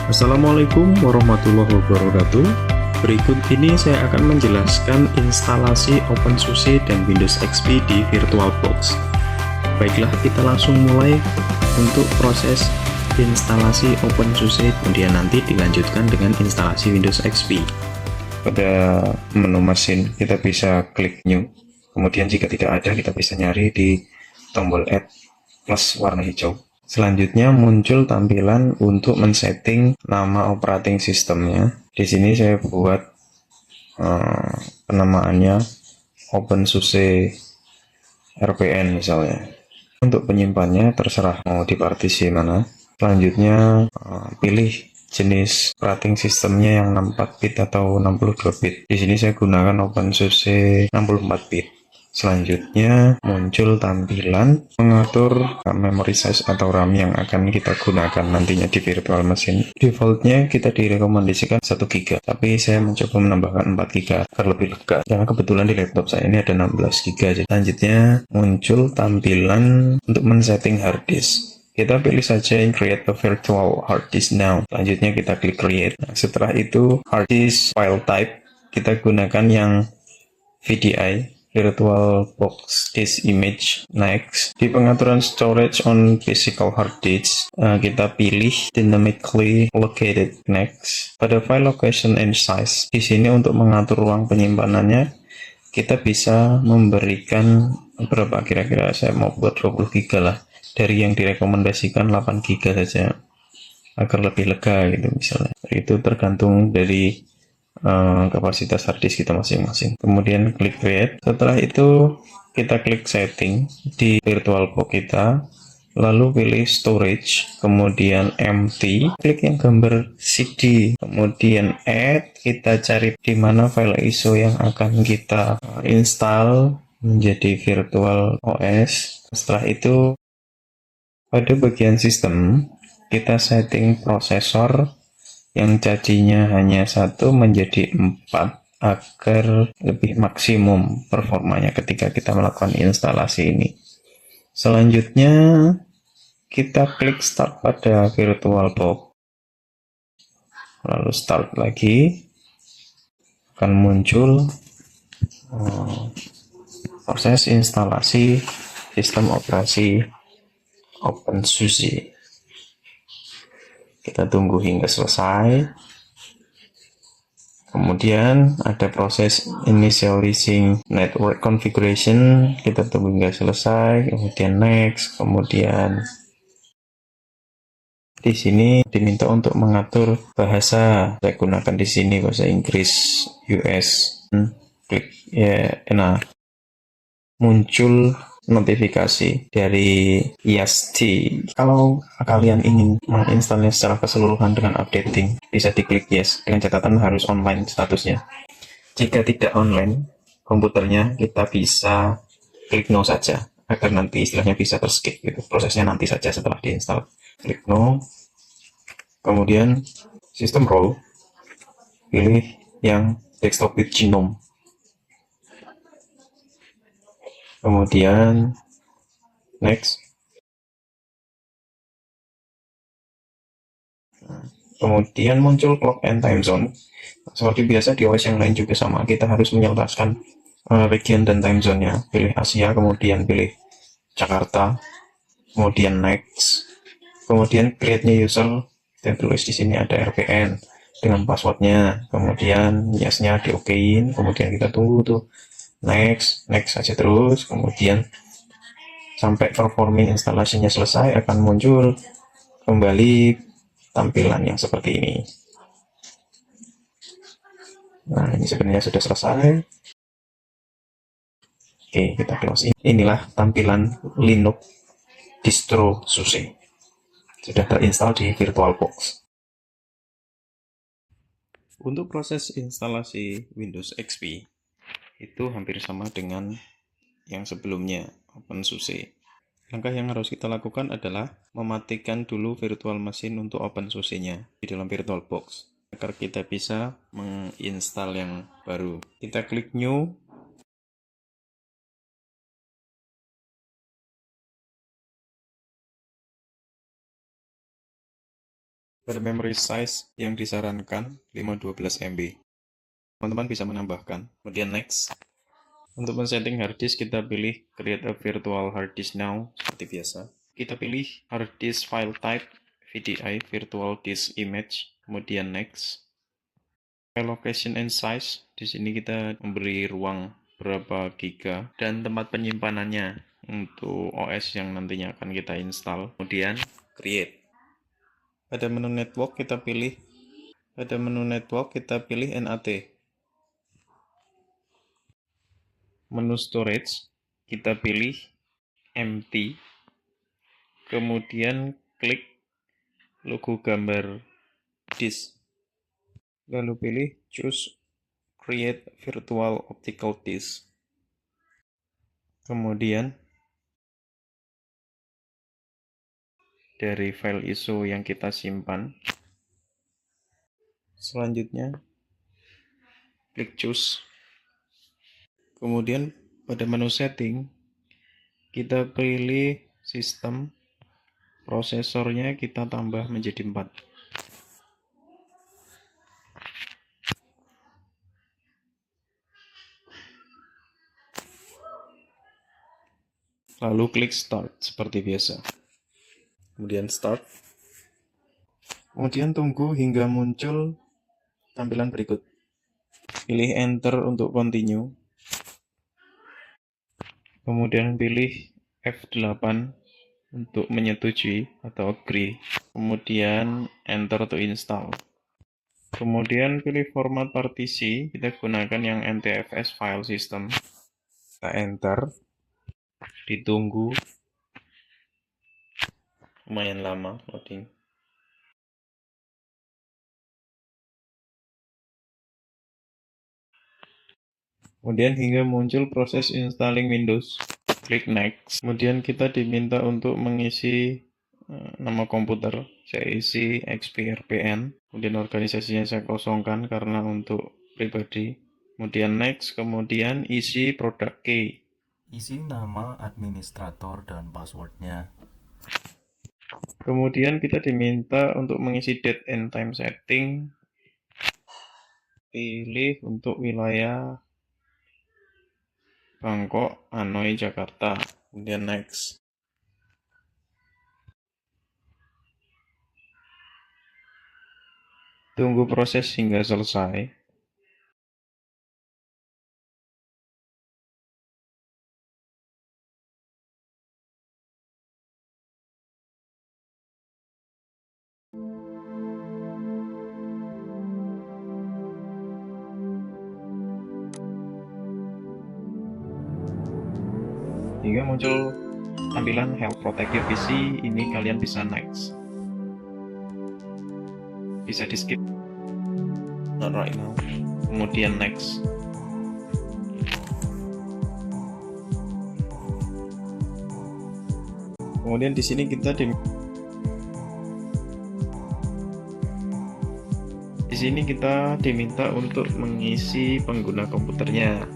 Assalamualaikum warahmatullahi wabarakatuh. Berikut ini saya akan menjelaskan instalasi OpenSUSE dan Windows XP di VirtualBox. Baiklah, kita langsung mulai untuk proses instalasi OpenSUSE, kemudian nanti dilanjutkan dengan instalasi Windows XP. Pada menu mesin kita bisa klik New, kemudian jika tidak ada kita bisa nyari di tombol Add plus warna hijau. Selanjutnya muncul tampilan untuk men-setting nama operating sistemnya. Di sini saya buat penamaannya OpenSUSE RPN misalnya. Untuk penyimpannya terserah mau di partisi mana. Selanjutnya pilih jenis operating sistemnya yang 64 bit atau 62 bit. Di sini saya gunakan OpenSUSE 64 bit. Selanjutnya muncul tampilan mengatur memory size atau RAM yang akan kita gunakan nantinya di virtual machine. Defaultnya kita direkomendasikan 1 GB, tapi saya mencoba menambahkan 4 GB agar lebih lega, karena kebetulan di laptop saya ini ada 16 GB. Selanjutnya muncul tampilan untuk men-setting hard disk. Kita pilih saja yang create a virtual hard disk now. Selanjutnya kita klik create. Nah, setelah itu hard disk file type kita gunakan yang VDI, Virtual Box Disk Image. Next, di pengaturan storage on physical hard disk, kita pilih dynamically located. Next, pada file location and size, di sini untuk mengatur ruang penyimpanannya, kita bisa memberikan berapa, kira-kira saya mau buat 20 GB lah, dari yang direkomendasikan 8 GB saja, agar lebih lega gitu misalnya. Itu tergantung dari kapasitas hard disk kita masing-masing. Kemudian klik create. Setelah itu kita klik setting di VirtualBox kita, lalu pilih storage, kemudian empty, klik yang gambar CD, kemudian add, kita cari di mana file ISO yang akan kita install menjadi virtual OS. Setelah itu pada bagian sistem kita setting prosesor yang cacinya hanya 1 menjadi 4 agar lebih maksimum performanya ketika kita melakukan instalasi ini. Selanjutnya kita klik start pada VirtualBox, lalu start lagi, akan muncul proses instalasi sistem operasi OpenSUSE. Kita tunggu hingga selesai. Kemudian ada proses initializing network configuration, kita tunggu hingga selesai, kemudian next, kemudian di sini diminta untuk mengatur bahasa. Saya gunakan di sini bahasa Inggris US. Klik ya, nah muncul notifikasi dari IAST. Kalau kalian ingin menginstalnya secara keseluruhan dengan updating, bisa diklik yes, dengan catatan harus online statusnya. Jika tidak online komputernya, kita bisa klik no saja, agar nanti istilahnya bisa terskip gitu. Prosesnya nanti saja setelah diinstal. Klik no, kemudian system role, pilih yang desktop with genome. Kemudian next. Kemudian muncul clock and time zone. Seperti biasa di OS yang lain juga sama, kita harus menyelaraskan region dan time zone-nya. Pilih Asia, kemudian pilih Jakarta, kemudian next, kemudian create new user, dan tulis di sini ada RPN dengan passwordnya, kemudian yes-nya di-okein, kemudian kita tunggu tuh next saja terus, kemudian sampai performing instalasinya selesai akan muncul kembali tampilan yang seperti ini. Nah, ini sebenarnya sudah selesai. Oke, kita close. Inilah tampilan Linux distro SUSE. Sudah terinstall di VirtualBox. Untuk proses instalasi Windows XP, itu hampir sama dengan yang sebelumnya, OpenSUSE. Langkah yang harus kita lakukan adalah mematikan dulu virtual machine untuk OpenSUSE-nya di dalam VirtualBox, agar kita bisa menginstal yang baru. Kita klik New, Pada memory size yang disarankan 512 MB. Teman-teman bisa menambahkan. Kemudian next. Untuk men-setting hard disk, kita pilih create a virtual hard disk now seperti biasa. Kita pilih hard disk file type VDI virtual disk image. Kemudian next. File location and size. Di sini kita memberi ruang berapa giga dan tempat penyimpanannya untuk OS yang nantinya akan kita install. Kemudian create. Pada menu network kita pilih NAT. Menu storage kita pilih empty. Kemudian klik logo gambar disk. Lalu pilih choose create virtual optical disk. Kemudian dari file ISO yang kita simpan, selanjutnya klik choose. Kemudian pada menu setting kita pilih sistem, prosesornya kita tambah menjadi 4. Lalu klik start seperti biasa. Kemudian start. Kemudian tunggu hingga muncul tampilan berikut. Pilih enter untuk continue. Kemudian pilih F8 untuk menyetujui atau agree. Kemudian enter untuk install. Kemudian pilih format partisi, kita gunakan yang NTFS file system. Kita enter, ditunggu, lumayan lama loading. Kemudian hingga muncul proses installing Windows. Klik next. Kemudian kita diminta untuk mengisi nama komputer. Saya isi XP-RPN. Kemudian organisasinya saya kosongkan karena untuk pribadi. Kemudian next. Kemudian isi product key. Isi nama administrator dan passwordnya. Kemudian kita diminta untuk mengisi date and time setting. Pilih untuk wilayah Bangkok, Hanoi, Jakarta. Kemudian next. Tunggu proses hingga selesai. Hingga muncul tampilan Help Protect Your PC, ini kalian bisa next. Bisa di skip. Not right now. Kemudian next. Kemudian di sini kita diminta untuk mengisi pengguna komputernya.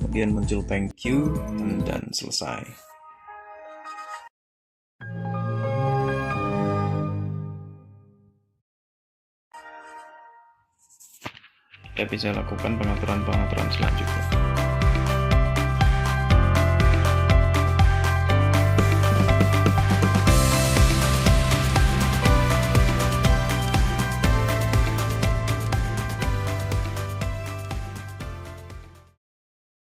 Kemudian muncul thank you dan selesai. Kita bisa lakukan pengaturan-pengaturan selanjutnya.